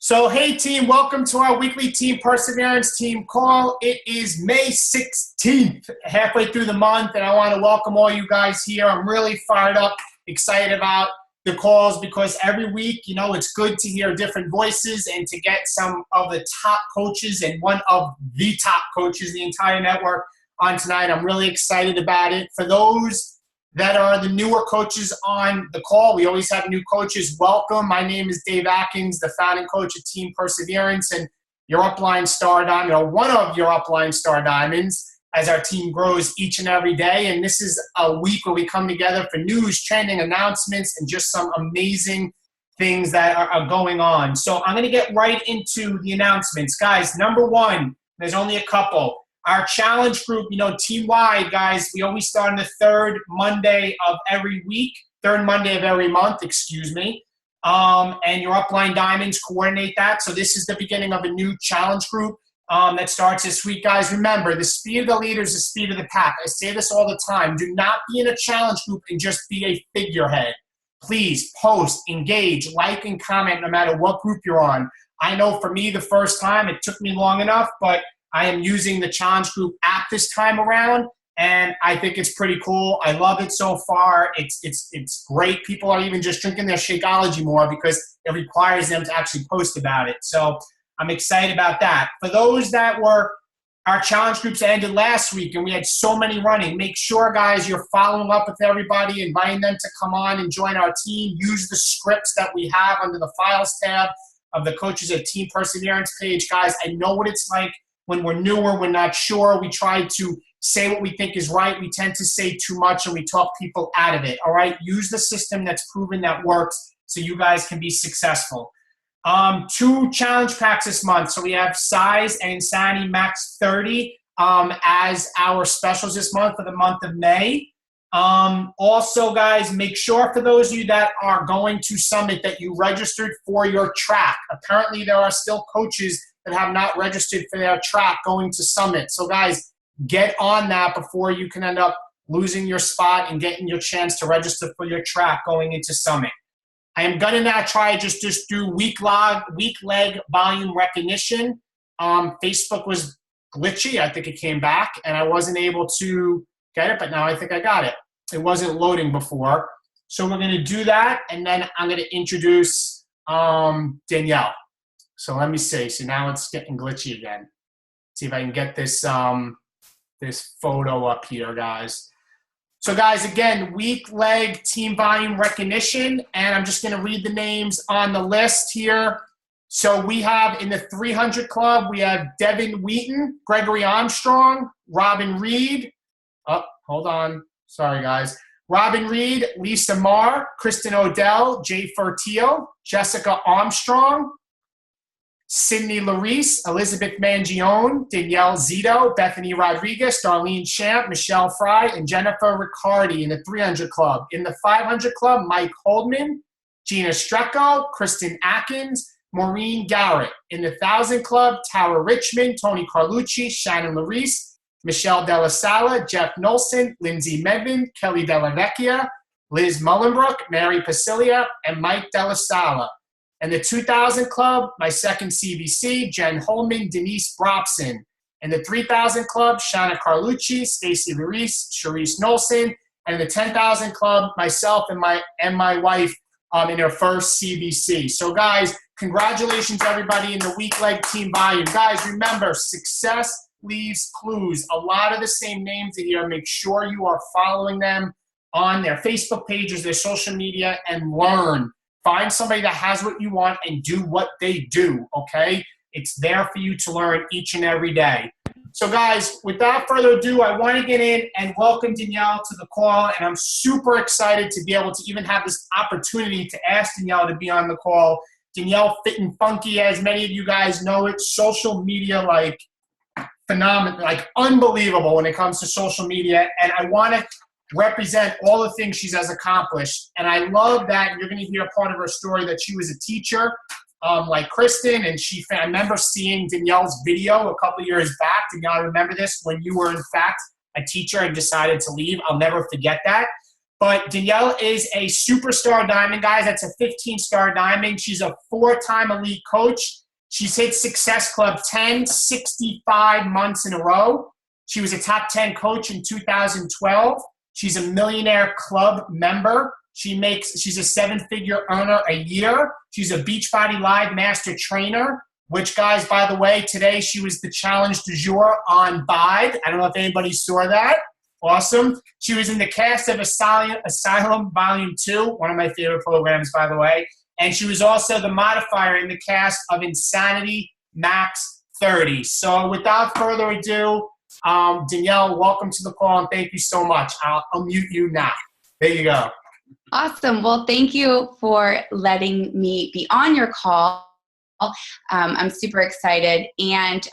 So, hey team, welcome to our weekly Team Perseverance team call. It is May 16th, halfway through the month, and I want to welcome all you guys here. I'm really fired up, excited about the calls because every week, it's good to hear different voices and to get some of the top coaches and one of the top coaches, the entire network, on tonight. I'm really excited about it. For those that are the newer coaches on the call, we always have new coaches. Welcome. My name is Dave Atkins, the founding coach of Team Perseverance and your upline star diamond, one of your upline star diamonds as our team grows each and every day. And this is a week where we come together for news, trending, announcements, and just some amazing things that are going on. So I'm going to get right into the announcements. Guys, number one, there's only a couple. Our challenge group, team-wide, guys, we always start on the third Monday of every week, third Monday of every month, excuse me. And your upline diamonds coordinate that. So this is the beginning of a new challenge group that starts this week. Guys, remember, the speed of the leader is the speed of the pack. I say this all the time. Do not be in a challenge group and just be a figurehead. Please post, engage, like, and comment no matter what group you're on. I know for me the first time, it took me long enough, but I am using the Challenge Group app this time around, and I think it's pretty cool. I love it so far. It's great. People are even just drinking their Shakeology more because it requires them to actually post about it. So I'm excited about that. For those that were our challenge groups that ended last week, and we had so many running, make sure, guys, you're following up with everybody, inviting them to come on and join our team. Use the scripts that we have under the Files tab of the Coaches at Team Perseverance page. Guys, I know what it's like. When we're newer, we're not sure. We try to say what we think is right. We tend to say too much and we talk people out of it, all right? Use the system that's proven that works so you guys can be successful. 2 challenge packs this month. So we have Size and Insanity Max 30 as our specials this month for the month of May. Also, guys, make sure for those of you that are going to Summit that you registered for your track. Apparently, there are still coaches that have not registered for their track going to Summit. So guys, get on that before you can end up losing your spot and getting your chance to register for your track going into Summit. I am gonna now try just do week leg volume recognition. Facebook was glitchy. I think it came back and I wasn't able to get it, but now I think I got it. It wasn't loading before. So we're gonna do that, and then I'm gonna introduce Danielle. So let me see. So now it's getting glitchy again. See if I can get this this photo up here, guys. So guys, again, weak leg team volume recognition, and I'm just going to read the names on the list here. So we have in the 300 club, we have Devin Wheaton, Gregory Armstrong, Robin Reed. Oh, hold on. Sorry, guys. Robin Reed, Lisa Marr, Kristen Odell, Jay Fertillo, Jessica Armstrong, Sydney Larice, Elizabeth Mangione, Danielle Zito, Bethany Rodriguez, Darlene Champ, Michelle Fry, and Jennifer Riccardi in the 300 club. In the 500 club, Mike Holdman, Gina Strecco, Kristen Atkins, Maureen Garrett. In the 1,000 club, Tara Richmond, Tony Carlucci, Shannon Larice, Michelle Della Sala, Jeff Nolson, Lindsay Medvin, Kelly Della Vecchia, Liz Mullenbrook, Mary Pasilia, and Mike Della Sala. And the 2,000 club, my second CBC, Jen Holman, Denise Brobson. In the 3,000 club, Shanna Carlucci, Stacy Larice, Sharice Nolson. And in the 10,000 club, myself and my wife in her first CBC. So guys, congratulations everybody in the weak leg team volume. Guys, remember, success leaves clues. A lot of the same names in here. Make sure you are following them on their Facebook pages, their social media, and learn. Find somebody that has what you want and do what they do, okay? It's there for you to learn each and every day. So guys, without further ado, I want to get in and welcome Danielle to the call, and I'm super excited to be able to even have this opportunity to ask Danielle to be on the call. Danielle Fit and Funky, as many of you guys know it, social media, like, phenomenal, like unbelievable when it comes to social media, and I want to represent all the things she has accomplished. And I love that you're going to hear part of her story that she was a teacher like Kristen, and I remember seeing Danielle's video a couple years back. Danielle, I remember this when you were in fact a teacher and decided to leave. I'll never forget that. But Danielle is a superstar diamond, guys. That's a 15-star diamond. She's a 4-time elite coach. She's hit Success Club 65 months in a row. She was a top 10 coach in 2012. She's a Millionaire Club member. She's a 7-figure earner a year. She's a Beachbody Live Master Trainer, which, guys, by the way, today she was the challenge du jour on Vibe. I don't know if anybody saw that. Awesome. She was in the cast of Asylum V2, one of my favorite programs, by the way. And she was also the modifier in the cast of Insanity Max 30. So without further ado, Danielle, welcome to the call, and thank you so much. I'll mute you now. There you go. Awesome. Well, thank you for letting me be on your call. I'm super excited. And,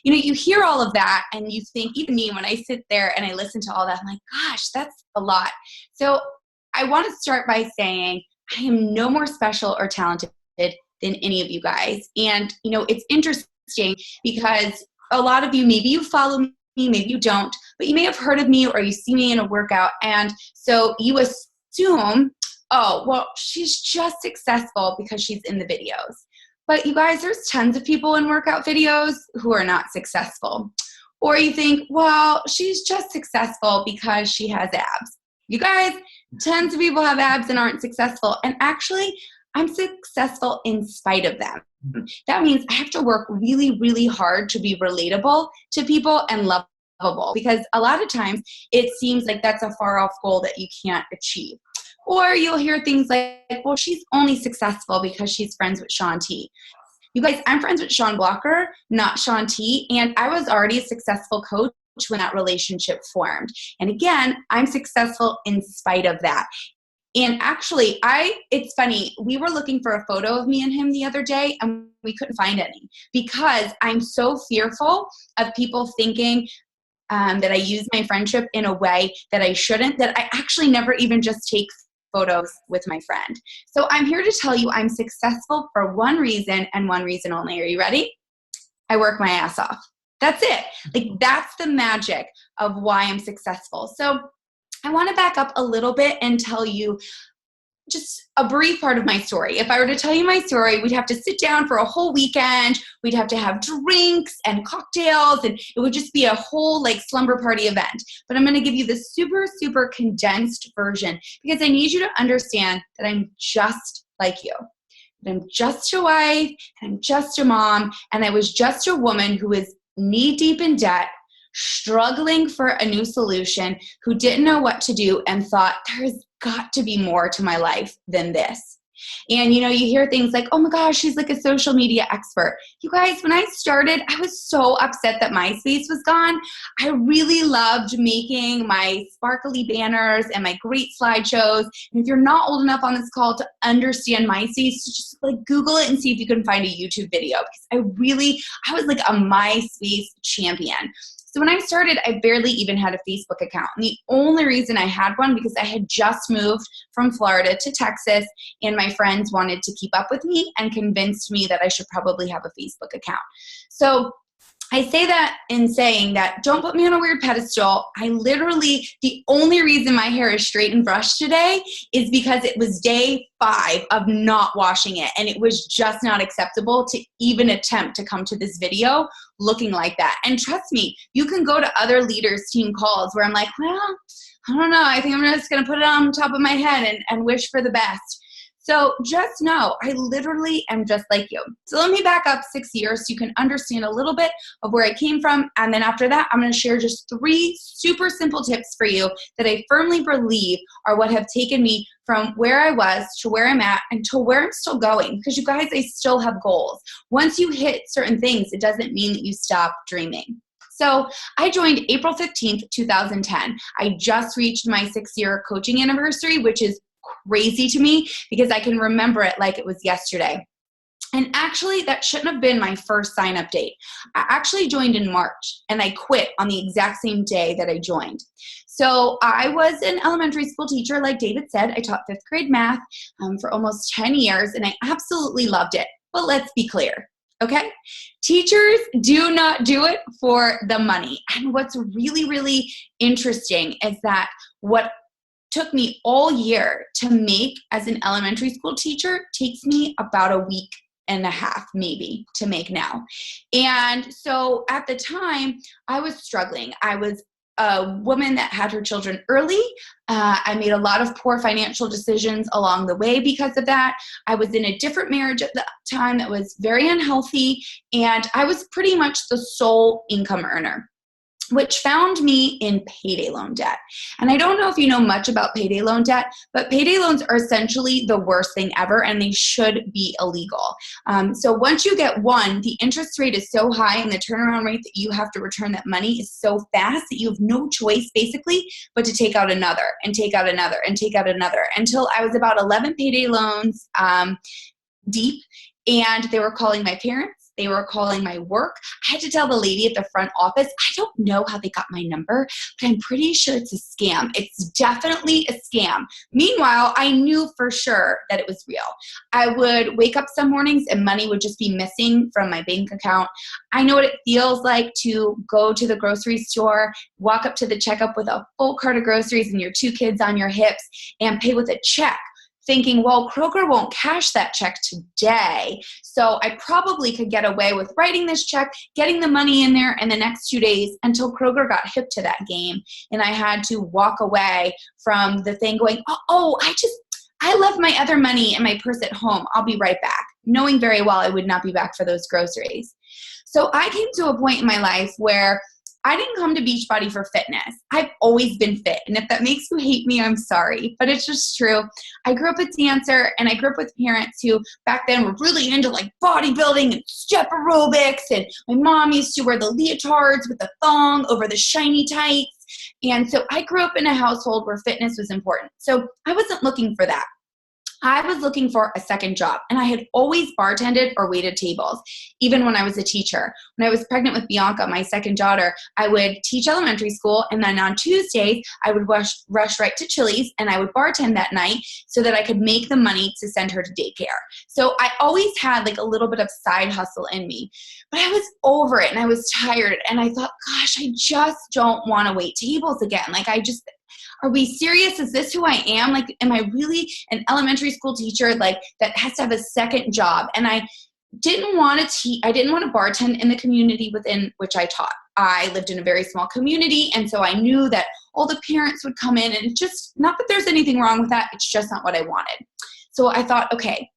you hear all of that and you think, even me, when I sit there and I listen to all that, I'm like, gosh, that's a lot. So I want to start by saying I am no more special or talented than any of you guys. And, it's interesting because a lot of you, maybe you follow me, maybe you don't, but you may have heard of me or you see me in a workout. And so you assume, oh, well, she's just successful because she's in the videos. But you guys, there's tons of people in workout videos who are not successful. Or you think, well, she's just successful because she has abs. You guys, tons of people have abs and aren't successful. And actually, I'm successful in spite of them. That means I have to work really, really hard to be relatable to people and lovable. Because a lot of times it seems like that's a far off goal that you can't achieve. Or you'll hear things like, well, she's only successful because she's friends with Sean T. You guys, I'm friends with Sean Blocker, not Sean T. And I was already a successful coach when that relationship formed. And again, I'm successful in spite of that. And actually, it's funny, we were looking for a photo of me and him the other day and we couldn't find any because I'm so fearful of people thinking that I use my friendship in a way that I shouldn't, that I actually never even just take photos with my friend. So I'm here to tell you I'm successful for one reason and one reason only. Are you ready? I work my ass off. That's it. That's the magic of why I'm successful. So I want to back up a little bit and tell you just a brief part of my story. If I were to tell you my story, we'd have to sit down for a whole weekend. We'd have to have drinks and cocktails, and it would just be a whole slumber party event. But I'm going to give you the super, super condensed version because I need you to understand that I'm just like you. That I'm just a wife, and I'm just a mom, and I was just a woman who was knee deep in debt, struggling for a new solution, who didn't know what to do and thought there's got to be more to my life than this. And you hear things like, oh my gosh, she's like a social media expert. You guys, when I started, I was so upset that MySpace was gone. I really loved making my sparkly banners and my great slideshows. And if you're not old enough on this call to understand MySpace, just Google it and see if you can find a YouTube video because I was like a MySpace champion. So when I started, I barely even had a Facebook account. And the only reason I had one because I had just moved from Florida to Texas and my friends wanted to keep up with me and convinced me that I should probably have a Facebook account. So I say that in saying that don't put me on a weird pedestal. The only reason my hair is straight and brushed today is because it was day 5 of not washing it. And it was just not acceptable to even attempt to come to this video looking like that. And trust me, you can go to other leaders' team calls where I'm like, well, I don't know. I think I'm just going to put it on top of my head and wish for the best. So just know, I literally am just like you. So let me back up 6 years so you can understand a little bit of where I came from. And then after that, I'm going to share just 3 super simple tips for you that I firmly believe are what have taken me from where I was to where I'm at and to where I'm still going. Because you guys, I still have goals. Once you hit certain things, it doesn't mean that you stop dreaming. So I joined April 15th, 2010. I just reached my 6-year coaching anniversary, which is crazy to me because I can remember it like it was yesterday. And actually, that shouldn't have been my first sign-up date. I actually joined in March, and I quit on the exact same day that I joined. So I was an elementary school teacher, like David said. I taught 5th grade math for almost 10 years, and I absolutely loved it. But let's be clear, okay? Teachers do not do it for the money. And what's really, really interesting is that what took me all year to make as an elementary school teacher takes me about a week and a half maybe to make now. And so at the time I was struggling. I was a woman that had her children early. I made a lot of poor financial decisions along the way because of that. I was in a different marriage at the time that was very unhealthy, and I was pretty much the sole income earner, which found me in payday loan debt. And I don't know if you know much about payday loan debt, but payday loans are essentially the worst thing ever, and they should be illegal. So once you get one, the interest rate is so high and the turnaround rate that you have to return that money is so fast that you have no choice basically but to take out another and take out another and take out another until I was about 11 payday loans deep, and they were calling my parents. They were calling my work. I had to tell the lady at the front office, I don't know how they got my number, but I'm pretty sure it's a scam. It's definitely a scam. Meanwhile, I knew for sure that it was real. I would wake up some mornings and money would just be missing from my bank account. I know what it feels like to go to the grocery store, walk up to the checkout with a full cart of groceries and your 2 kids on your hips and pay with a check, thinking, well, Kroger won't cash that check today, so I probably could get away with writing this check, getting the money in there in the next 2 days until Kroger got hip to that game. And I had to walk away from the thing going, I left my other money in my purse at home. I'll be right back, knowing very well I would not be back for those groceries. So I came to a point in my life where I didn't come to Beachbody for fitness. I've always been fit. And if that makes you hate me, I'm sorry, but it's just true. I grew up a dancer, and I grew up with parents who back then were really into like bodybuilding and step aerobics. And my mom used to wear the leotards with the thong over the shiny tights. And so I grew up in a household where fitness was important. So I wasn't looking for that. I was looking for a second job, and I had always bartended or waited tables, even when I was a teacher. When I was pregnant with Bianca, my second daughter, I would teach elementary school, and then on Tuesdays, I would rush right to Chili's, and I would bartend that night so that I could make the money to send her to daycare. So I always had like a little bit of side hustle in me, but I was over it, and I was tired, and I thought, gosh, I just don't want to wait tables again. Are we serious? Is this who I am? Like, am I really an elementary school teacher like that has to have a second job? And I didn't want to I didn't want to bartend in the community within which I taught. I lived in a very small community, and so I knew that all the parents would come in, and just, not that there's anything wrong with that, it's just not what I wanted. So I thought, okay,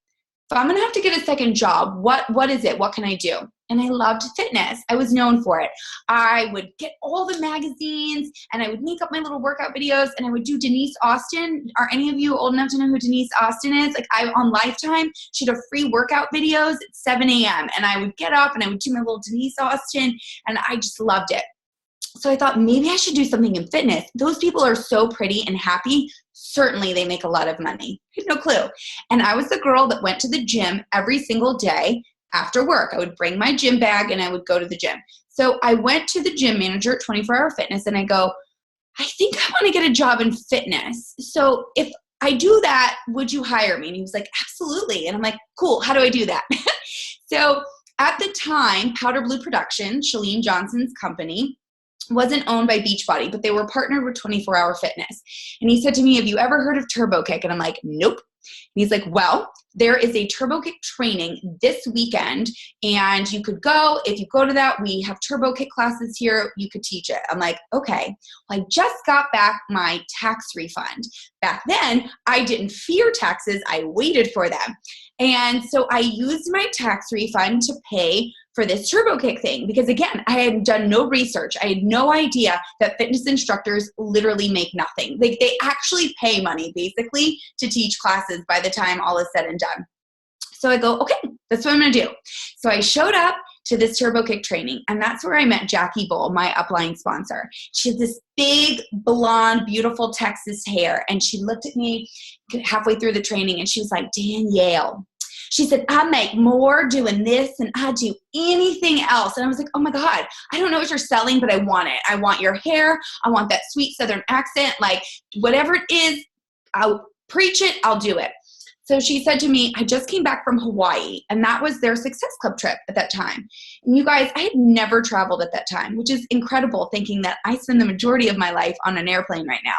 if I'm going to have to get a second job, what is it? What can I do? And I loved fitness. I was known for it. I would get all the magazines, and I would make up my little workout videos, and I would do Denise Austin. Are any of you old enough to know who Denise Austin is? Like, on Lifetime, she'd have free workout videos at 7 a.m. And I would get up and I would do my little Denise Austin, and I just loved it. So I thought maybe I should do something in fitness. Those people are so pretty and happy. Certainly they make a lot of money. I had no clue. And I was the girl that went to the gym every single day after work. I would bring my gym bag and I would go to the gym. So I went to the gym manager at 24 Hour Fitness and I go, I think I want to get a job in fitness. So if I do that, would you hire me? And he was like, absolutely. And I'm like, cool. How do I do that? So at the time, Powder Blue Productions, Chalene Johnson's company, wasn't owned by Beachbody, but they were partnered with 24 Hour Fitness. And he said to me, have you ever heard of Turbo Kick? And I'm like, nope. And he's like, well, there is a Turbo Kick training this weekend, and you could go. If you go to that, we have Turbo Kick classes here. You could teach it. I'm like, okay. Well, I just got back my tax refund. Back then, I didn't fear taxes. I waited for them. And so I used my tax refund to pay for this Turbo Kick thing because, again, I had done no research. I had no idea that fitness instructors literally make nothing. Like, they actually pay money, basically, to teach classes by the time all is said and done. So I go, okay, that's what I'm going to do. So I showed up to this Turbo Kick training, and that's where I met Jackie Bull, my upline sponsor. She had this big, blonde, beautiful Texas hair, and she looked at me halfway through the training, and she was like, Danielle, she said, I make more doing this than I do anything else. And I was like, oh my God, I don't know what you're selling, but I want it. I want your hair. I want that sweet Southern accent. Like, whatever it is, I'll preach it. I'll do it. So she said to me, I just came back from Hawaii, and that was their Success Club trip at that time. And you guys, I had never traveled at that time, which is incredible, thinking that I spend the majority of my life on an airplane right now.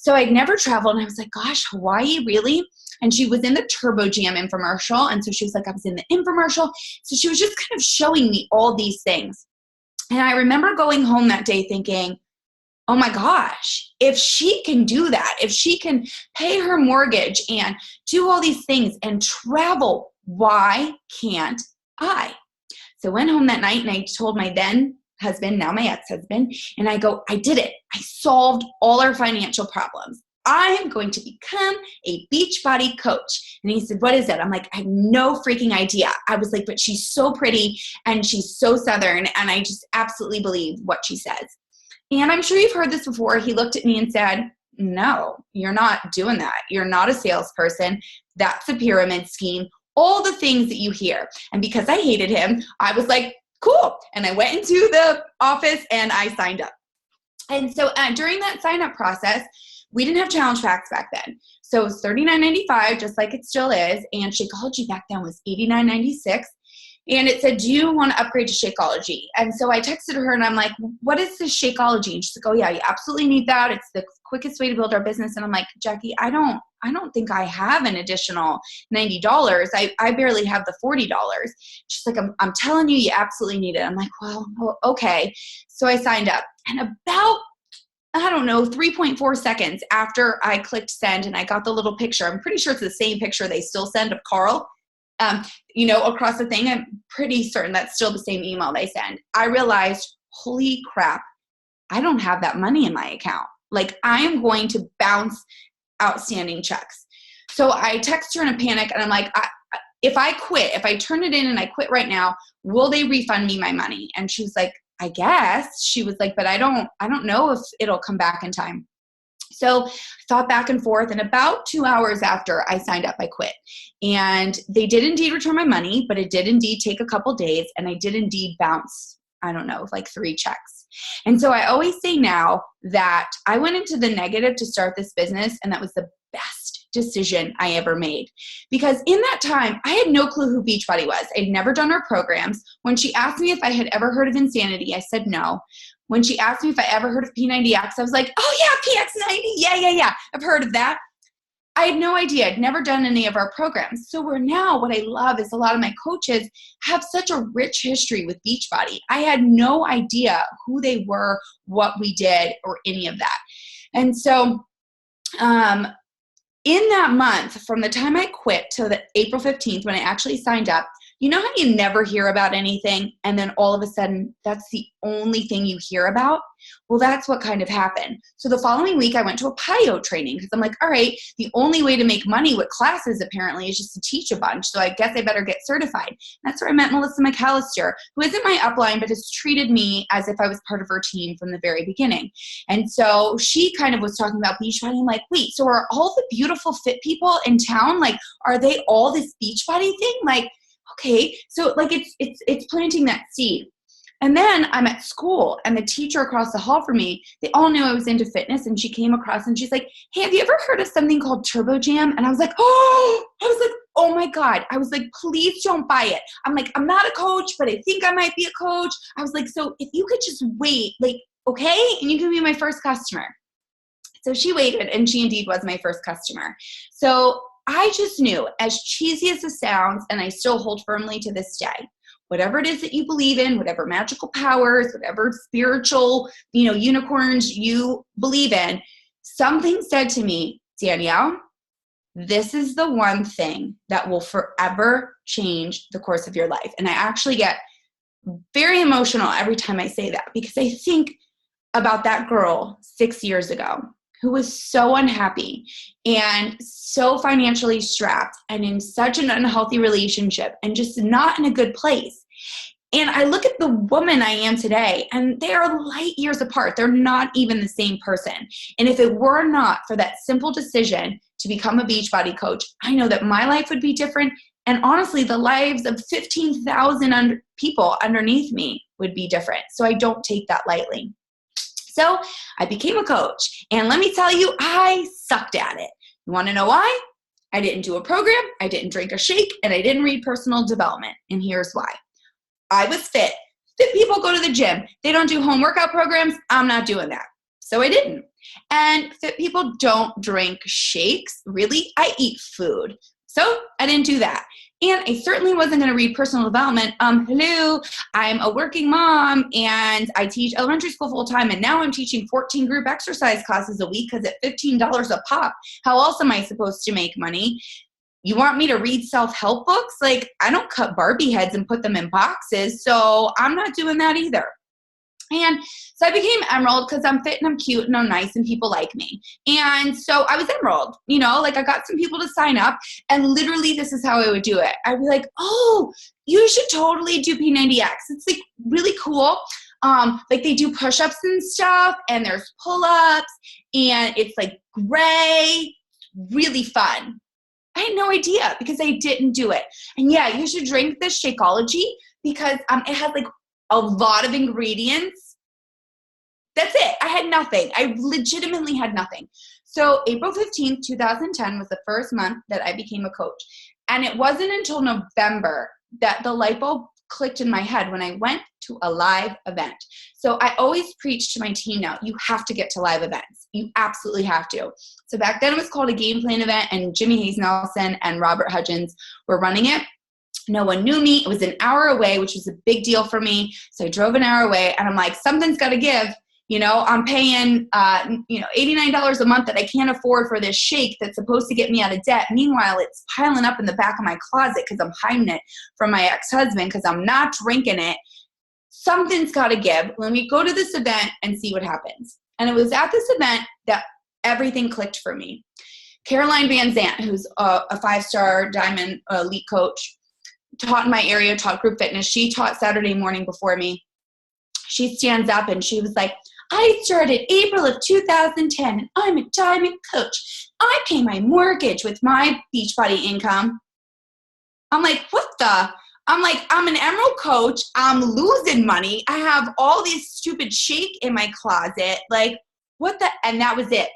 So I'd never traveled, and I was like, gosh, Hawaii, really? And she was in the Turbo Jam infomercial. And so she was like, I was in the infomercial. So she was just kind of showing me all these things. And I remember going home that day thinking, oh my gosh, if she can do that, if she can pay her mortgage and do all these things and travel, why can't I? So I went home that night and I told my then husband, now my ex-husband, and I go, I did it. I solved all our financial problems. I am going to become a Beachbody coach. And he said, what is it? I'm like, I have no freaking idea. I was like, but she's so pretty and she's so Southern, and I just absolutely believe what she says. And I'm sure you've heard this before. He looked at me and said, no, you're not doing that. You're not a salesperson. That's a pyramid scheme. All the things that you hear. And because I hated him, I was like, cool. And I went into the office and I signed up. And so during that sign up process, we didn't have challenge packs back then. So it was $39.95, just like it still is. And Shakeology back then was $89.96. And it said, do you want to upgrade to Shakeology? And so I texted her and I'm like, what is this Shakeology? And she's like, oh yeah, you absolutely need that. It's the quickest way to build our business. And I'm like, Jackie, I don't think I have an additional $90. I barely have the $40. She's like, I'm telling you, you absolutely need it. I'm like, well, okay. So I signed up, and about, I don't know, 3.4 seconds after I clicked send and I got the little picture, I'm pretty sure it's the same picture they still send of Carl, across the thing. I'm pretty certain that's still the same email they send. I realized, holy crap, I don't have that money in my account. Like, I am going to bounce outstanding checks. So I text her in a panic and I'm like, if I quit, if I turn it in and I quit right now, will they refund me my money? And she was like, I guess. She was like, but I don't know if it'll come back in time. So I thought back and forth, and about 2 hours after I signed up, I quit. And they did indeed return my money, but it did indeed take a couple days, and I did indeed bounce, I don't know, like 3 checks. And so I always say now that I went into the negative to start this business, and that was the best decision I ever made. Because in that time, I had no clue who Beachbody was. I'd never done her programs. When she asked me if I had ever heard of Insanity, I said no. When she asked me if I ever heard of P90X, I was like, oh yeah, PX90, yeah, I've heard of that. I had no idea. I'd never done any of our programs. So what I love is a lot of my coaches have such a rich history with Beachbody. I had no idea who they were, what we did, or any of that. And so in that month, from the time I quit till the April 15th, when I actually signed up, you know how you never hear about anything and then all of a sudden that's the only thing you hear about? Well, that's what kind of happened. So the following week I went to a PIO training because I'm like, all right, the only way to make money with classes apparently is just to teach a bunch. So I guess I better get certified. And that's where I met Melissa McAllister, who isn't my upline, but has treated me as if I was part of her team from the very beginning. And so she kind of was talking about Beachbody. I'm like, wait, so are all the beautiful fit people in town, like, are they all this Beachbody thing? Like, okay, so like it's planting that seed. And then I'm at school and the teacher across the hall from me, they all knew I was into fitness, and she came across and she's like, hey, have you ever heard of something called Turbo Jam? And I was like, oh my God. I was like, please don't buy it. I'm like, I'm not a coach, but I think I might be a coach. I was like, so if you could just wait, like, okay, and you can be my first customer. So she waited, and she indeed was my first customer. So I just knew, as cheesy as it sounds, and I still hold firmly to this day, whatever it is that you believe in, whatever magical powers, whatever spiritual, unicorns you believe in, something said to me, Danielle, this is the one thing that will forever change the course of your life. And I actually get very emotional every time I say that, because I think about that girl 6 years ago who was so unhappy and so financially strapped and in such an unhealthy relationship and just not in a good place. And I look at the woman I am today, and they are light years apart. They're not even the same person. And if it were not for that simple decision to become a Beachbody coach, I know that my life would be different. And honestly, the lives of 15,000 people underneath me would be different. So I don't take that lightly. So I became a coach, and let me tell you, I sucked at it. You want to know why? I didn't do a program, I didn't drink a shake, and I didn't read personal development. And here's why. I was fit. Fit people go to the gym. They don't do home workout programs. I'm not doing that. So I didn't. And fit people don't drink shakes. Really? I eat food. So I didn't do that. And I certainly wasn't going to read personal development. Hello, I'm a working mom and I teach elementary school full time. And now I'm teaching 14 group exercise classes a week because at $15 a pop, how else am I supposed to make money? You want me to read self-help books? Like, I don't cut Barbie heads and put them in boxes. So I'm not doing that either. And so I became Emerald because I'm fit and I'm cute and I'm nice and people like me. And so I was Emerald, like I got some people to sign up and literally this is how I would do it. I'd be like, oh, you should totally do P90X. It's like really cool. Like they do push-ups and stuff and there's pull-ups and it's like gray, really fun. I had no idea because I didn't do it. And yeah, you should drink this Shakeology because it has like a lot of ingredients. That's it. I had nothing. I legitimately had nothing. So April 15th, 2010 was the first month that I became a coach. And it wasn't until November that the light bulb clicked in my head when I went to a live event. So I always preach to my team now, you have to get to live events. You absolutely have to. So back then it was called a game plan event and Jimmy Hayes Nelson and Robert Hudgens were running it. No one knew me. It was an hour away, which was a big deal for me. So I drove an hour away and I'm like, something's got to give. I'm paying, $89 a month that I can't afford for this shake that's supposed to get me out of debt. Meanwhile, it's piling up in the back of my closet because I'm hiding it from my ex-husband because I'm not drinking it. Something's got to give. Let me go to this event and see what happens. And it was at this event that everything clicked for me. Caroline Van Zant, who's a 5-star diamond elite coach, taught in my area, taught group fitness. She taught Saturday morning before me. She stands up and she was like, I started April of 2010 and I'm a diamond coach. I pay my mortgage with my Beachbody income. I'm like, I'm an Emerald coach. I'm losing money. I have all this stupid shake in my closet. Like, and that was it.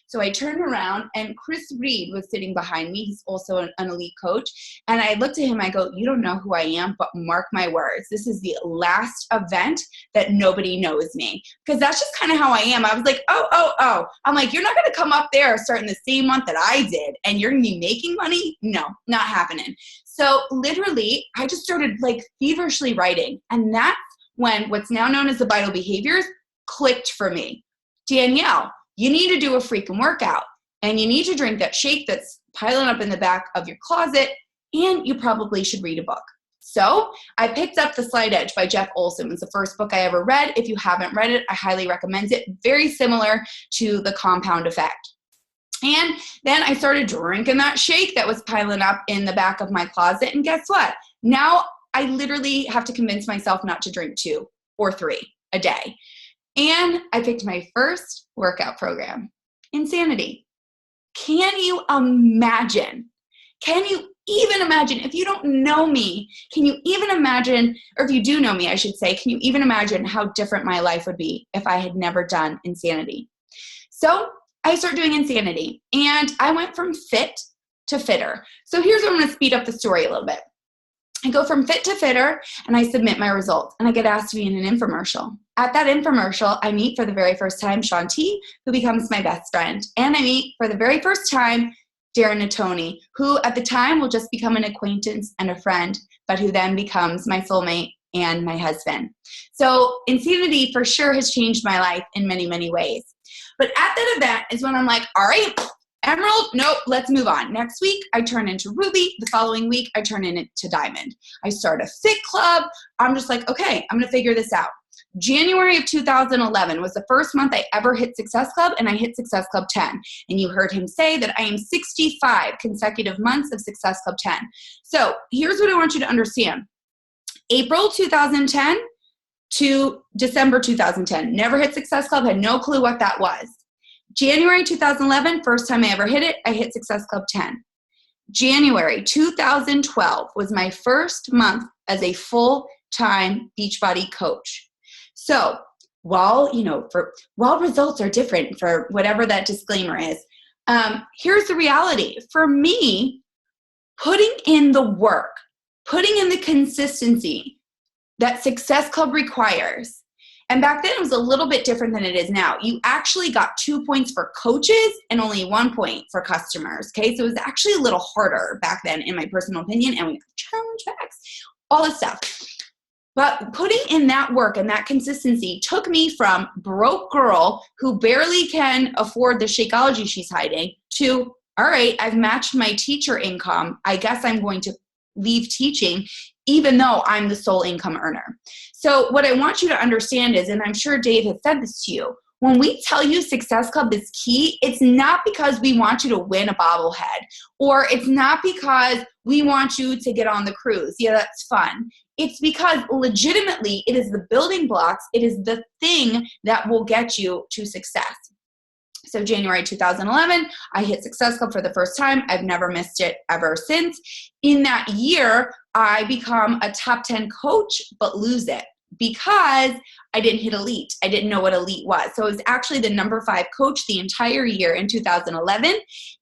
So I turned around and Chris Reed was sitting behind me. He's also an elite coach. And I looked at him, I go, you don't know who I am, but mark my words. This is the last event that nobody knows me. Because that's just kind of how I am. I was like, oh. I'm like, you're not going to come up there starting the same month that I did and you're going to be making money? No, not happening. So literally, I just started like feverishly writing. And that's when what's now known as the vital behaviors clicked for me. Danielle, you need to do a freaking workout and you need to drink that shake that's piling up in the back of your closet and you probably should read a book. So I picked up The Slight Edge by Jeff Olson. It was the first book I ever read. If you haven't read it, I highly recommend it. Very similar to The Compound Effect. And then I started drinking that shake that was piling up in the back of my closet. And guess what? Now I literally have to convince myself not to drink 2 or 3 a day. And I picked my first workout program, Insanity. Can you imagine? Can you even imagine? If you don't know me, can you even imagine, or if you do know me, I should say, can you even imagine how different my life would be if I had never done Insanity? So I started doing Insanity and I went from fit to fitter. So here's where I'm going to speed up the story a little bit. I go from fit to fitter and I submit my results and I get asked to be in an infomercial. At that infomercial, I meet for the very first time Shaun T, who becomes my best friend. And I meet for the very first time Darren Natoni, who at the time will just become an acquaintance and a friend, but who then becomes my soulmate and my husband. So Insanity for sure has changed my life in many, many ways. But at that event is when I'm like, all right, Emerald, nope, let's move on. Next week, I turn into Ruby. The following week, I turn into Diamond. I start a fit club. I'm just like, okay, I'm going to figure this out. January of 2011 was the first month I ever hit Success Club, and I hit Success Club 10. And you heard him say that I am 65 consecutive months of Success Club 10. So here's what I want you to understand. April 2010 to December 2010, never hit Success Club, had no clue what that was. January 2011, first time I ever hit it, I hit Success Club 10. January 2012 was my first month as a full-time Beachbody coach. So while results are different for whatever that disclaimer is, here's the reality. For me, putting in the work, putting in the consistency that Success Club requires, And back then it was a little bit different than it is now. You actually got 2 points for coaches and only 1 point for customers. Okay. So it was actually a little harder back then in my personal opinion. And we got challenge packs, all this stuff. But putting in that work and that consistency took me from broke girl who barely can afford the Shakeology she's hiding to, all right, I've matched my teacher income. I guess I'm going to leave teaching even though I'm the sole income earner. So what I want you to understand is, and I'm sure Dave has said this to you, when we tell you Success Club is key, it's not because we want you to win a bobblehead, or it's not because we want you to get on the cruise. Yeah, that's fun. It's because legitimately it is the building blocks. It is the thing that will get you to success. So January 2011, I hit Success Club for the first time. I've never missed it ever since. In that year, I become a top 10 coach, but lose it because I didn't hit elite. I didn't know what elite was. So I was actually the number 5 coach the entire year in 2011.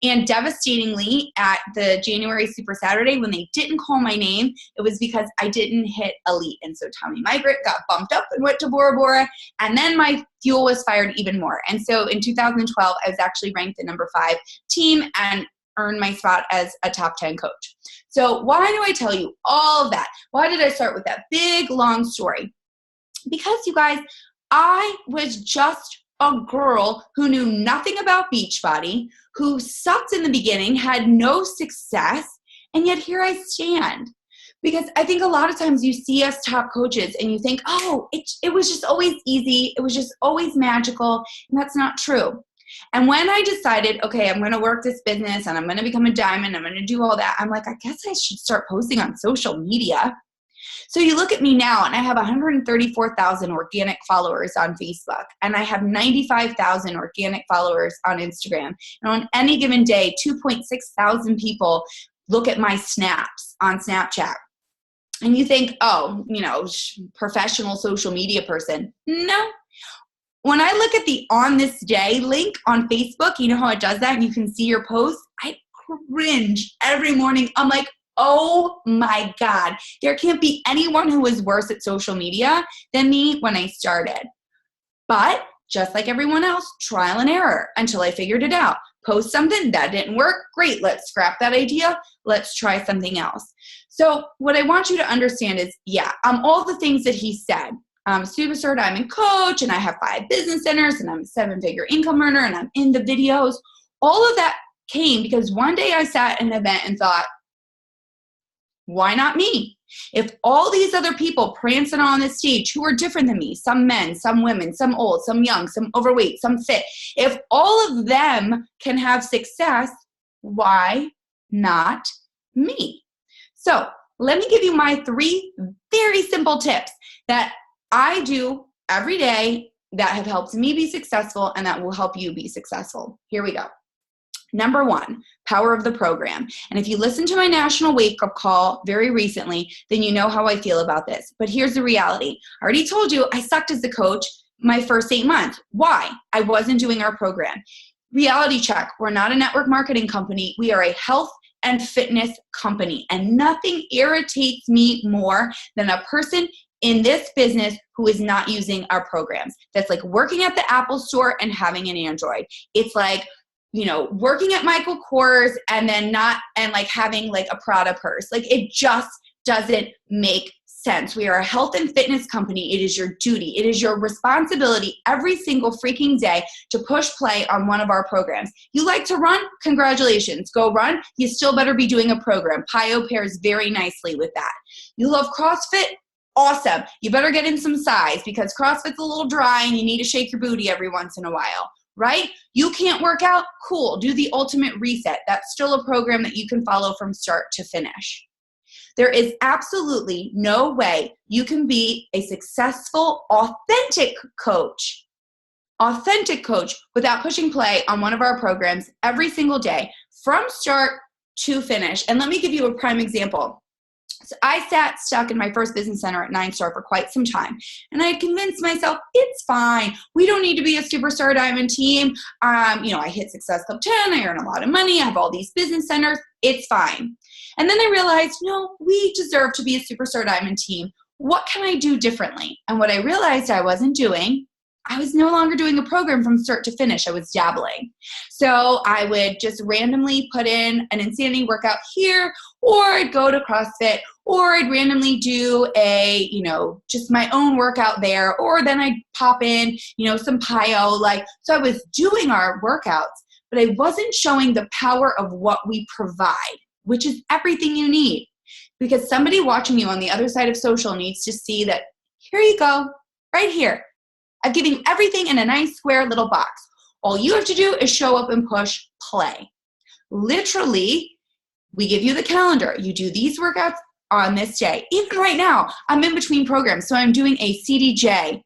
And devastatingly, at the January Super Saturday, when they didn't call my name, it was because I didn't hit elite. And so Tommy Migrant got bumped up and went to Bora Bora. And then my fuel was fired even more. And so in 2012, I was actually ranked the number 5 team and earned my spot as a top 10 coach. So why do I tell you all of that? Why did I start with that big, long story? Because you guys, I was just a girl who knew nothing about Beachbody, who sucked in the beginning, had no success, and yet here I stand. Because I think a lot of times you see us top coaches and you think, oh, it was just always easy. It was just always magical. And that's not true. And when I decided, okay, I'm going to work this business and I'm going to become a diamond, I'm going to do all that, I'm like, I guess I should start posting on social media. So you look at me now and I have 134,000 organic followers on Facebook and I have 95,000 organic followers on Instagram. And on any given day, 2.6 thousand people look at my snaps on Snapchat. And you think, oh, professional social media person. No. When I look at the On This Day link on Facebook, you know how it does that and you can see your posts? I cringe every morning. I'm like, oh my God, there can't be anyone who was worse at social media than me when I started. But just like everyone else, trial and error until I figured it out. Post something, that didn't work, great, let's scrap that idea, let's try something else. So what I want you to understand is, yeah, all the things that he said. I'm a superstar diamond coach and I have 5 business centers and I'm a 7-figure income earner and I'm in the videos. All of that came because one day I sat in an event and thought, why not me? If all these other people prancing on this stage who are different than me, some men, some women, some old, some young, some overweight, some fit, if all of them can have success, why not me? So let me give you my 3 very simple tips that I do every day that have helped me be successful and that will help you be successful. Here we go. Number 1, power of the program. And if you listen to my national wake-up call very recently, then you know how I feel about this. But here's the reality. I already told you I sucked as a coach my first 8 months. Why? I wasn't doing our program. Reality check. We're not a network marketing company. We are a health and fitness company. And nothing irritates me more than a person in this business who is not using our programs. That's like working at the Apple store and having an Android. It's like, working at Michael Kors and then having like a Prada purse. Like it just doesn't make sense. We are a health and fitness company. It is your duty. It is your responsibility every single freaking day to push play on one of our programs. You like to run? Congratulations. Go run. You still better be doing a program. PIO pairs very nicely with that. You love CrossFit? Awesome. You better get in some size because CrossFit's a little dry and you need to shake your booty every once in a while. Right? You can't work out? Cool. Do the ultimate reset. That's still a program that you can follow from start to finish. There is absolutely no way you can be a successful, authentic coach without pushing play on one of our programs every single day from start to finish. And let me give you a prime example. So I sat stuck in my first business center at 9-star for quite some time. And I had convinced myself, it's fine. We don't need to be a superstar diamond team. I hit Success Club 10. I earn a lot of money. I have all these business centers. It's fine. And then I realized, no, we deserve to be a superstar diamond team. what can I do differently? And what I realized I wasn't doing, I was no longer doing a program from start to finish. I was dabbling. So I would just randomly put in an insanity workout here, or I'd go to CrossFit, or I'd randomly do a, just my own workout there, or then I'd pop in, some PIO. So I was doing our workouts, but I wasn't showing the power of what we provide, which is everything you need. Because somebody watching you on the other side of social needs to see that, here you go, right here. I'm giving you everything in a nice square little box. All you have to do is show up and push play. Literally, we give you the calendar. You do these workouts on this day. Even right now, I'm in between programs. So I'm doing a CDJ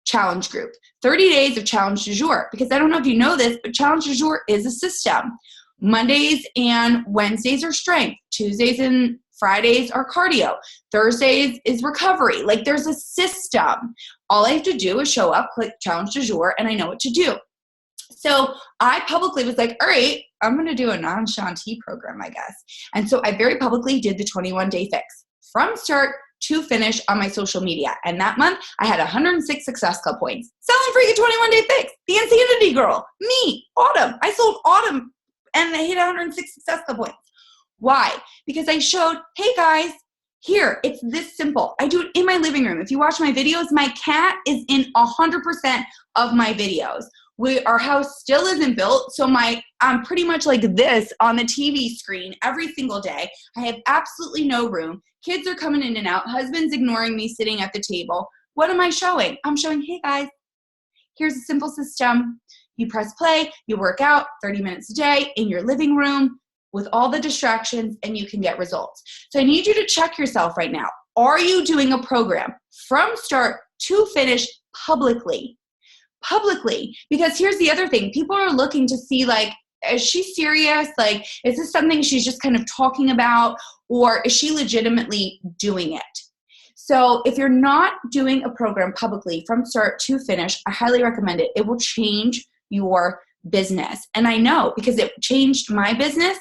challenge group, 30 days of challenge du jour. Because I don't know if you know this, but challenge du jour is a system. Mondays and Wednesdays are strength. Tuesdays and Fridays are cardio. Thursdays is recovery. There's a system. All I have to do is show up, click challenge du jour, and I know what to do. So I publicly was like, all right, I'm going to do a non-Shanti program, I guess. And so I very publicly did the 21-day fix from start to finish on my social media. And that month I had 106 Success Club points. Selling freaking 21-day fix. The insanity girl. Me. Autumn. I sold Autumn and I hit 106 Success Club points. Why? Because I showed, hey guys, here, it's this simple. I do it in my living room. If you watch my videos, my cat is in 100% of my videos. Our house still isn't built, so I'm pretty much like this on the TV screen every single day. I have absolutely no room. Kids are coming in and out. Husband's ignoring me sitting at the table. What am I showing? I'm showing, hey guys, here's a simple system. You press play, you work out 30 minutes a day in your living room with all the distractions, and you can get results. So I need you to check yourself right now. Are you doing a program from start to finish publicly? Publicly. Because here's the other thing. People are looking to see, is she serious? Is this something she's just kind of talking about? Or is she legitimately doing it? So if you're not doing a program publicly from start to finish, I highly recommend it. It will change your business. And I know because it changed my business.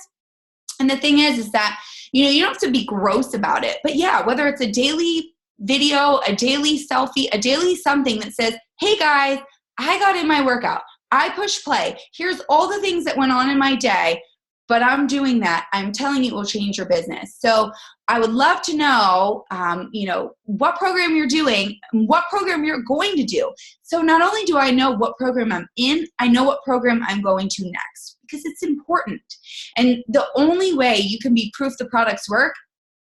And the thing is that, you don't have to be gross about it. But yeah, whether it's a daily video, a daily selfie, a daily something that says, hey guys, I got in my workout. I pushed play. Here's all the things that went on in my day, but I'm doing that. I'm telling you it will change your business. So I would love to know, what program you're doing, what program you're going to do. So not only do I know what program I'm in, I know what program I'm going to next because it's important. And the only way you can be proof the products work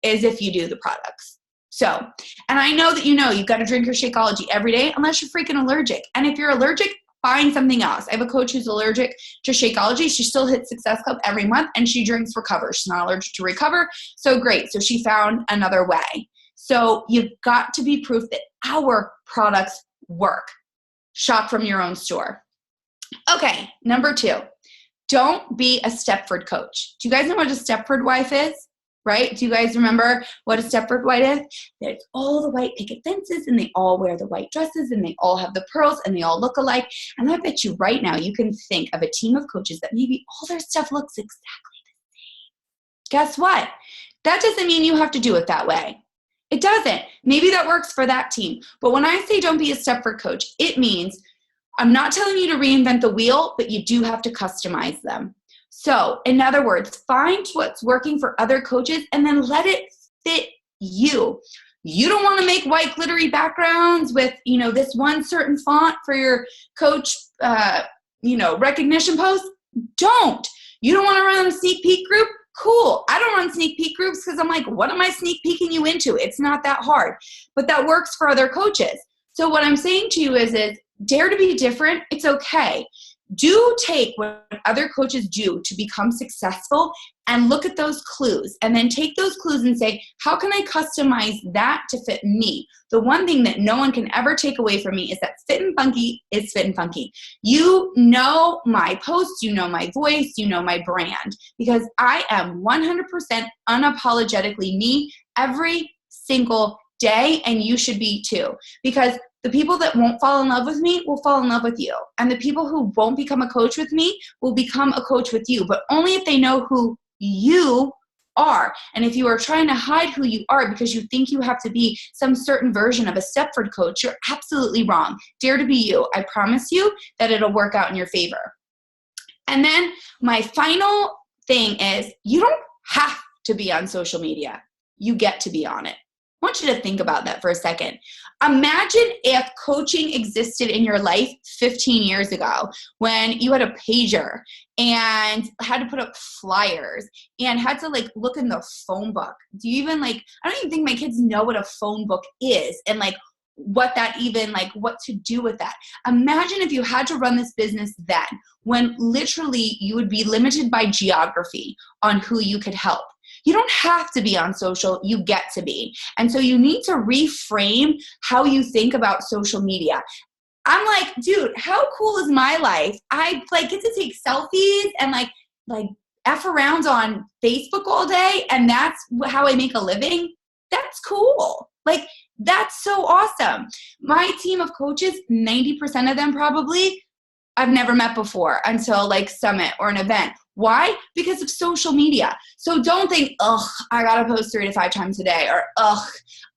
is if you do the products. So, and I know that you've got to drink your Shakeology every day unless you're freaking allergic. And if you're allergic, find something else. I have a coach who's allergic to Shakeology. She still hits Success Club every month and she drinks Recover. She's not allergic to Recover. So great. So she found another way. So you've got to be proof that our products work. Shop from your own store. Okay, number 2, don't be a Stepford coach. Do you guys know what a Stepford wife is? Right? Do you guys remember what a Stepford wife is? There's all the white picket fences and they all wear the white dresses and they all have the pearls and they all look alike. And I bet you right now you can think of a team of coaches that maybe all their stuff looks exactly the same. Guess what? That doesn't mean you have to do it that way. It doesn't. Maybe that works for that team. But when I say don't be a Stepford coach, it means I'm not telling you to reinvent the wheel, but you do have to customize them. So, in other words, find what's working for other coaches and then let it fit you. You don't want to make white glittery backgrounds with, this one certain font for your coach, recognition post. Don't. You don't want to run a sneak peek group? Cool. I don't run sneak peek groups because I'm like, what am I sneak peeking you into? It's not that hard, but that works for other coaches. So what I'm saying to you is dare to be different. It's okay. Do take what other coaches do to become successful and look at those clues and then take those clues and say, how can I customize that to fit me? The one thing that no one can ever take away from me is that fit and funky is fit and funky. You know my posts, you know my voice, you know my brand because I am 100% unapologetically me every single day and you should be too because the people that won't fall in love with me will fall in love with you. And the people who won't become a coach with me will become a coach with you, but only if they know who you are. And if you are trying to hide who you are because you think you have to be some certain version of a Stepford coach, you're absolutely wrong. Dare to be you. I promise you that it'll work out in your favor. And then my final thing is, you don't have to be on social media. You get to be on it. I want you to think about that for a second. Imagine if coaching existed in your life 15 years ago when you had a pager and had to put up flyers and had to like look in the phone book. Do you even I don't even think my kids know what a phone book is and what that even what to do with that. Imagine if you had to run this business then, when literally you would be limited by geography on who you could help. You don't have to be on social, you get to be. And so you need to reframe how you think about social media. I'm like, dude, how cool is my life? I get to take selfies and F around on Facebook all day, and that's how I make a living. That's cool. That's so awesome. My team of coaches, 90% of them probably, I've never met before until summit or an event. Why? Because of social media. So don't think, I got to post 3 to 5 times a day, or,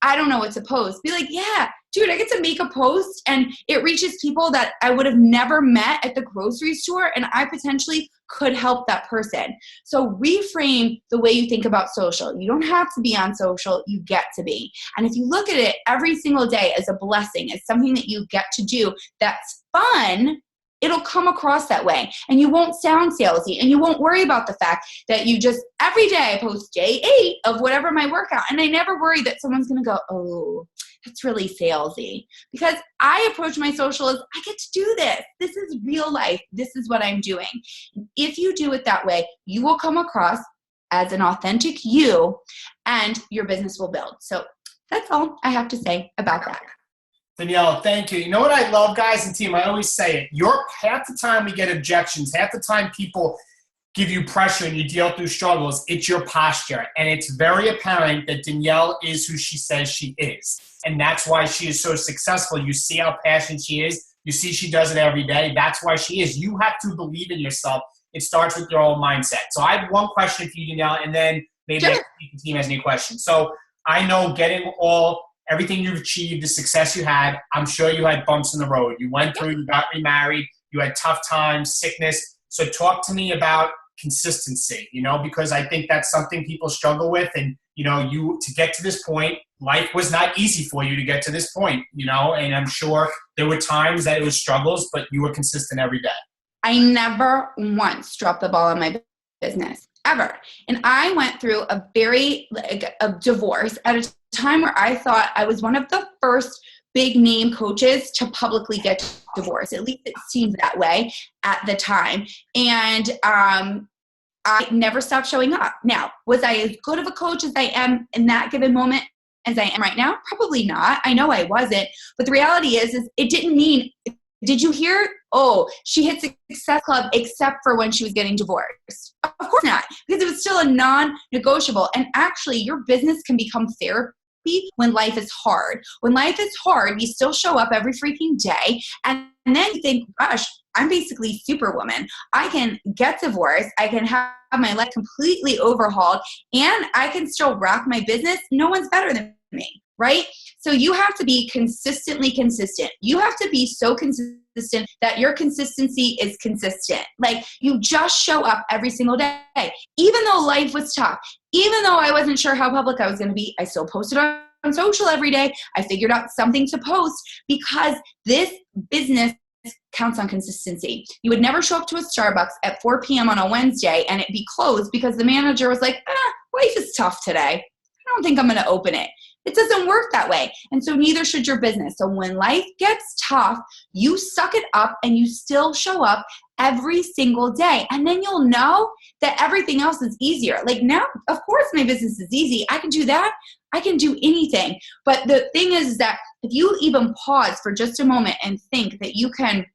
I don't know what to post. Be like, yeah, dude, I get to make a post and it reaches people that I would have never met at the grocery store, and I potentially could help that person. So reframe the way you think about social. You don't have to be on social, you get to be. And if you look at it every single day as a blessing, as something that you get to do that's fun, it'll come across that way, and you won't sound salesy, and you won't worry about the fact that you just, every day I post day 8 of whatever my workout, and I never worry that someone's going to go, oh, that's really salesy, because I approach my social as, I get to do this. This is real life. This is what I'm doing. If you do it that way, you will come across as an authentic you, and your business will build. So that's all I have to say about that. Danielle, thank you. You know what I love, guys and team? I always say it. Half the time we get objections, half the time people give you pressure and you deal through struggles, it's your posture. And it's very apparent that Danielle is who she says she is. And that's why she is so successful. You see how passionate she is. You see she does it every day. That's why she is. You have to believe in yourself. It starts with your own mindset. So I have one question for you, Danielle, and then maybe the team has any questions. So I know everything you've achieved, the success you had, I'm sure you had bumps in the road. You went through, you got remarried, you had tough times, sickness. So talk to me about consistency, because I think that's something people struggle with. And, to get to this point, life was not easy for you to get to this point, and I'm sure there were times that it was struggles, but you were consistent every day. I never once dropped the ball on my business, ever. And I went through a divorce at a time where I thought I was one of the first big name coaches to publicly get divorced. At least it seemed that way at the time. And I never stopped showing up. Now, was I as good of a coach as I am in that given moment as I am right now? Probably not. I know I wasn't. But the reality is it didn't mean, did you hear? Oh, she hit Success Club except for when she was getting divorced. Of course not, because it was still a non-negotiable. And actually, your business can become therapy when life is hard. When life is hard, you still show up every freaking day. And then you think, gosh, I'm basically Superwoman. I can get divorced. I can have my life completely overhauled, and I can still rock my business. No one's better than me, right? So you have to be consistently consistent. You have to be so consistent that your consistency is consistent. You just show up every single day. Even though life was tough, even though I wasn't sure how public I was going to be, I still posted on social every day. I figured out something to post, because this business counts on consistency. You would never show up to a Starbucks at 4 p.m. on a Wednesday and it be closed because the manager was like, life is tough today. I don't think I'm going to open it. It doesn't work that way. And so neither should your business. So when life gets tough, you suck it up and you still show up every single day. And then you'll know that everything else is easier. Now, of course, my business is easy. I can do that. I can do anything. But the thing is that if you even pause for just a moment and think that you can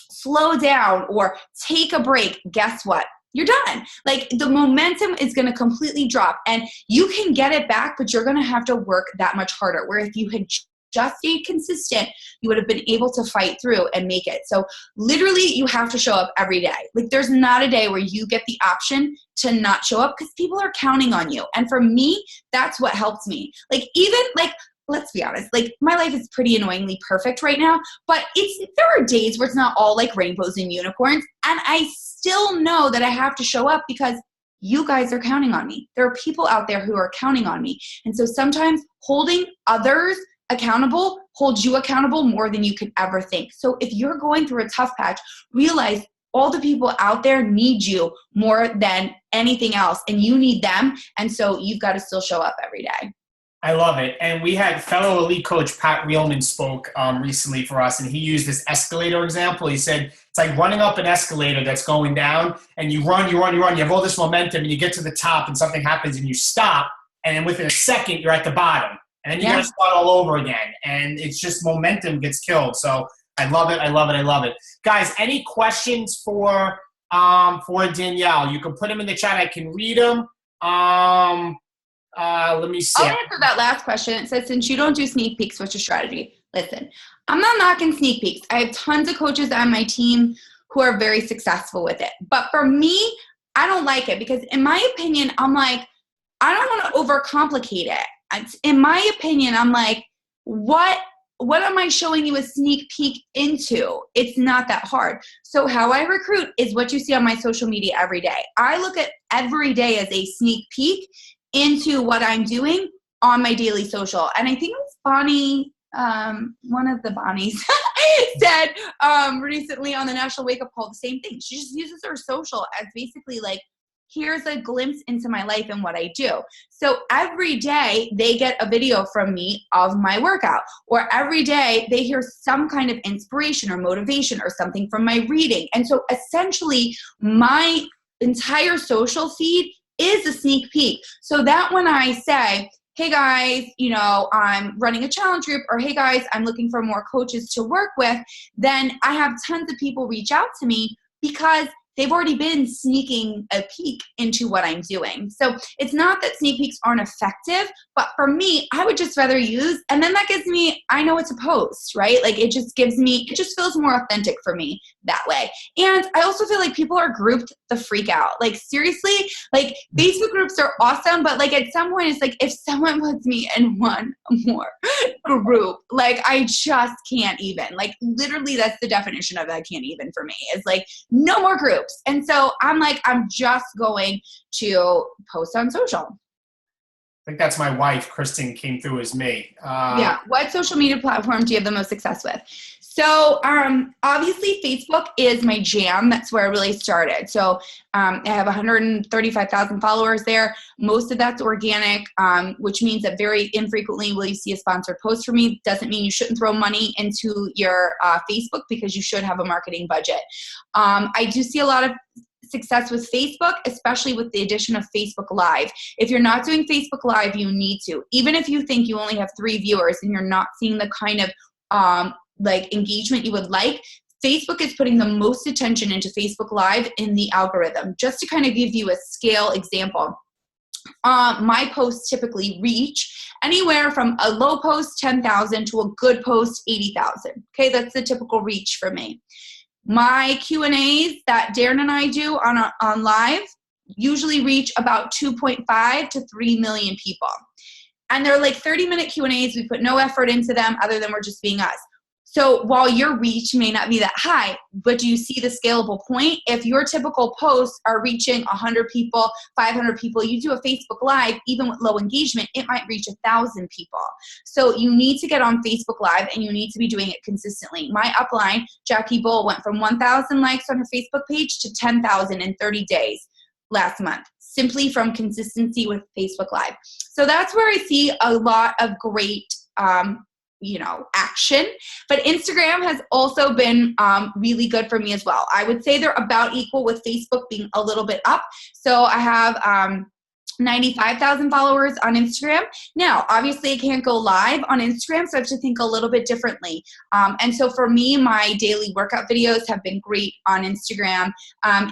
slow down or take a break, guess what? You're done. The momentum is going to completely drop, and you can get it back, but you're going to have to work that much harder. Where if you had just stayed consistent, you would have been able to fight through and make it. So literally you have to show up every day. Like there's not a day where you get the option to not show up because people are counting on you. And for me, that's what helps me. Like even like, let's be honest, like my life is pretty annoyingly perfect right now, but there are days where it's not all like rainbows and unicorns. And I still know that I have to show up because you guys are counting on me. There are people out there who are counting on me. And so sometimes holding others accountable holds you accountable more than you could ever think. So if you're going through a tough patch, realize all the people out there need you more than anything else, and you need them. And so you've got to still show up every day. I love it. And we had fellow elite coach Pat Reelman spoke recently for us, and he used this escalator example. He said, it's like running up an escalator that's going down, and you run, you have all this momentum, and you get to the top, and something happens, and you stop, and then within a second, you're at the bottom. And then you got to start all over again. And it's just momentum gets killed. So I love it. I love it. I love it. Guys, any questions for Danielle? You can put them in the chat. I can read them. Let me see. I'll answer that last question. It says, since you don't do sneak peeks, what's your strategy? Listen, I'm not knocking sneak peeks. I have tons of coaches on my team who are very successful with it. But for me, I don't like it because in my opinion, I'm like, I don't want to overcomplicate it. In my opinion, I'm like, what am I showing you a sneak peek into? It's not that hard. So how I recruit is what you see on my social media every day. I look at every day as a sneak peek into what I'm doing on my daily social. And I think it was Bonnie, one of the Bonnies said recently on the National Wake Up Call the same thing. She just uses her social as basically like, here's a glimpse into my life and what I do. So every day they get a video from me of my workout, or every day they hear some kind of inspiration or motivation or something from my reading. And so essentially my entire social feed is a sneak peek. So that when I say, hey guys, I'm running a challenge group, or hey guys, I'm looking for more coaches to work with, then I have tons of people reach out to me because they've already been sneaking a peek into what I'm doing. So it's not that sneak peeks aren't effective, but for me, I would just rather use, and then that gives me, I know what to post, right? Like it just feels more authentic for me that way. And I also feel like people are grouped the freak out. Like seriously, like Facebook groups are awesome, but like at some point it's like, if someone puts me in one more group, like I just can't even, like literally that's the definition of I can't even for me. It's like no more groups. And so I'm like, I'm just going to post on social. I think that's my wife. Kristen came through as me. Yeah. What social media platform do you have the most success with? So obviously Facebook is my jam. That's where I really started. So I have 135,000 followers there. Most of that's organic, which means that very infrequently will you see a sponsored post from me. Doesn't mean you shouldn't throw money into your Facebook, because you should have a marketing budget. I do see a lot of success with Facebook, especially with the addition of Facebook Live. If you're not doing Facebook Live, you need to. Even if you think you only have 3 viewers and you're not seeing the kind of like engagement you would like, Facebook is putting the most attention into Facebook Live in the algorithm. Just to kind of give you a scale example, my posts typically reach anywhere from a low post 10,000 to a good post 80,000. Okay, that's the typical reach for me. My Q&As that Darren and I do on live usually reach about 2.5 to 3 million people. And they're like 30-minute Q&As. We put no effort into them other than we're just being us. So while your reach may not be that high, but do you see the scalable point? If your typical posts are reaching 100 people, 500 people, you do a Facebook Live, even with low engagement, it might reach 1,000 people. So you need to get on Facebook Live, and you need to be doing it consistently. My upline, Jackie Bull, went from 1,000 likes on her Facebook page to 10,000 in 30 days last month, simply from consistency with Facebook Live. So that's where I see a lot of great action. But Instagram has also been really good for me as well. I would say they're about equal, with Facebook being a little bit up. So I have 95,000 followers on Instagram. Now, obviously I can't go live on Instagram, so I have to think a little bit differently. And so for me, my daily workout videos have been great on Instagram,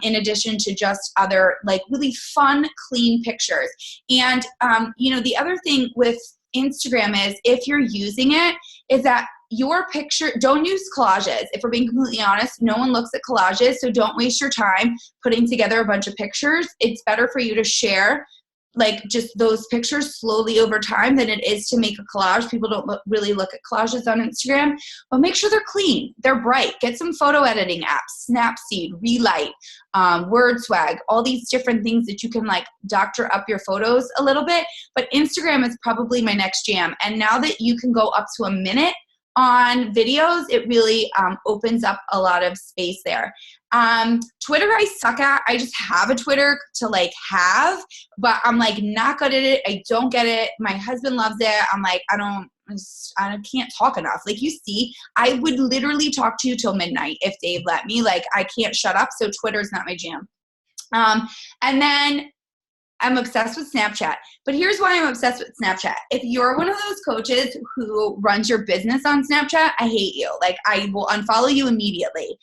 in addition to just other like really fun, clean pictures. And, the other thing with Instagram is if you're using it, is that your picture, don't use collages. If we're being completely honest, no one looks at collages, so don't waste your time putting together a bunch of pictures. It's better for you to share like just those pictures slowly over time than it is to make a collage. People don't really look at collages on Instagram, but make sure they're clean, they're bright. Get some photo editing apps, Snapseed, Relight, WordSwag, all these different things that you can like doctor up your photos a little bit. But Instagram is probably my next jam. And now that you can go up to a minute on videos, it really opens up a lot of space there. Twitter I suck at. I just have a Twitter to like have, but I'm like not good at it. I don't get it. My husband loves it. I'm like, I can't talk enough. Like you see, I would literally talk to you till midnight if Dave let me. Like I can't shut up. So Twitter's not my jam. And then I'm obsessed with Snapchat. But here's why I'm obsessed with Snapchat. If you're one of those coaches who runs your business on Snapchat, I hate you. Like I will unfollow you immediately.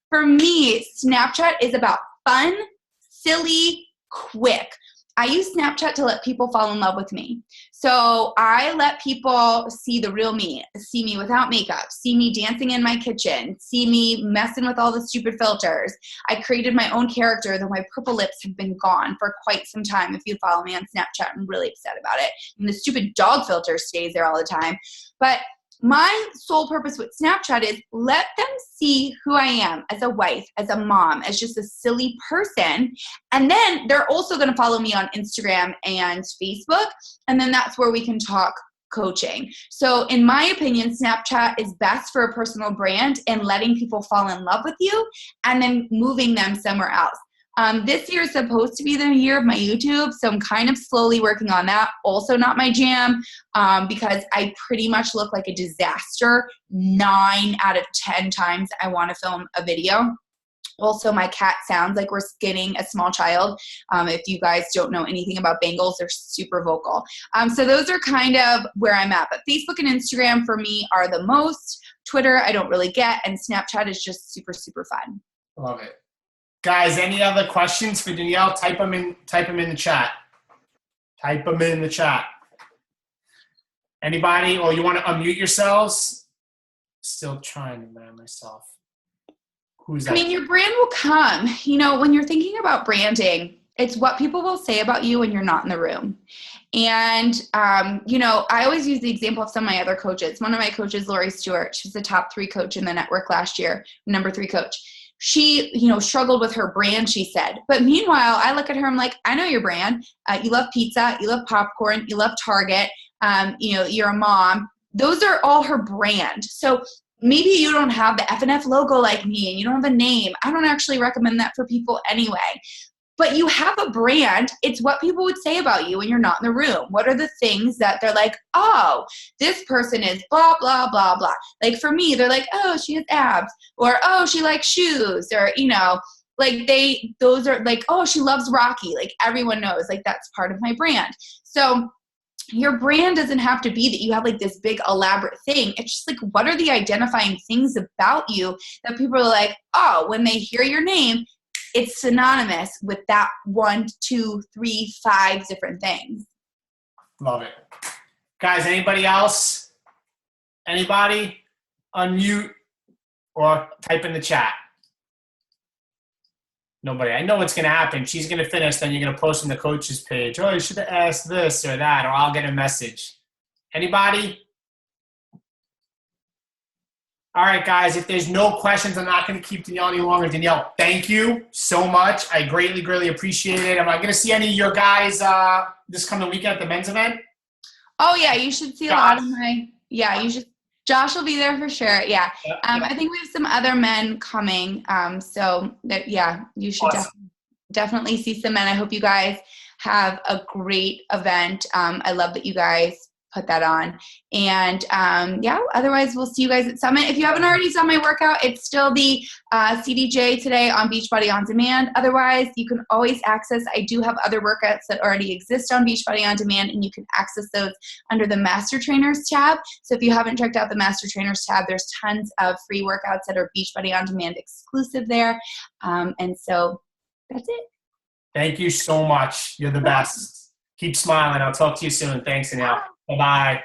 For me, Snapchat is about fun, silly, quick. I use Snapchat to let people fall in love with me. So I let people see the real me, see me without makeup, see me dancing in my kitchen, see me messing with all the stupid filters. I created my own character, though my purple lips have been gone for quite some time. If you follow me on Snapchat, I'm really upset about it. And the stupid dog filter stays there all the time. But my sole purpose with Snapchat is let them see who I am as a wife, as a mom, as just a silly person. And then they're also going to follow me on Instagram and Facebook. And then that's where we can talk coaching. So in my opinion, Snapchat is best for a personal brand and letting people fall in love with you and then moving them somewhere else. This year is supposed to be the year of my YouTube, so I'm kind of slowly working on that. Also not my jam because I pretty much look like a disaster 9 out of 10 times I want to film a video. Also, my cat sounds like we're skinning a small child. If you guys don't know anything about Bengals, they're super vocal. So those are kind of where I'm at. But Facebook and Instagram for me are the most. Twitter, I don't really get. And Snapchat is just super, super fun. Love it. Guys, any other questions for Danielle? Type them in the chat. Type them in the chat. Anybody? Or you want to unmute yourselves? Still trying to man myself. Who's that? I mean, your brand will come. You know, when you're thinking about branding, it's what people will say about you when you're not in the room. And, you know, I always use the example of some of my other coaches. One of my coaches, Lori Stewart, she's the top 3 coach in the network last year, number 3 coach. She, you know, struggled with her brand, she said. But meanwhile, I look at her, I'm like, I know your brand. You love pizza, you love popcorn, you love Target, you know, you're a mom. Those are all her brand. So maybe you don't have the F&F logo like me and you don't have a name. I don't actually recommend that for people anyway. But you have a brand. It's what people would say about you when you're not in the room. What are the things that they're like, oh, this person is blah, blah, blah, blah. Like for me, they're like, oh, she has abs. Or, oh, she likes shoes. Or, you know, like those are like, oh, she loves Rocky. Like everyone knows, like that's part of my brand. So your brand doesn't have to be that you have like this big elaborate thing. It's just like, what are the identifying things about you that people are like, oh, when they hear your name, it's synonymous with that 1, 2, 3, 5 different things. Love it. Guys, anybody else? Anybody? Unmute or type in the chat. Nobody. I know what's going to happen. She's going to finish, then you're going to post on the coach's page. Oh, you should have asked this or that, or I'll get a message. Anybody? All right, guys, if there's no questions, I'm not going to keep Danielle any longer. Danielle, thank you so much. I greatly, greatly appreciate it. Am I going to see any of your guys this coming weekend at the men's event? Oh, yeah, you should see a lot of my, yeah, you should. Josh will be there for sure. Yeah. I think we have some other men coming. So that, yeah, you should definitely see some men. I hope you guys have a great event. I love that you guys put that on. And yeah, otherwise we'll see you guys at Summit. If you haven't already done my workout, it's still the CDJ today on Beachbody On Demand. Otherwise, you can always access, I do have other workouts that already exist on Beachbody On Demand, and you can access those under the Master Trainers tab. So if you haven't checked out the Master Trainers tab, there's tons of free workouts that are Beachbody On Demand exclusive there. And so that's it. Thank you so much. You're the best. Keep smiling. I'll talk to you soon. Thanks, Danielle. Bye-bye.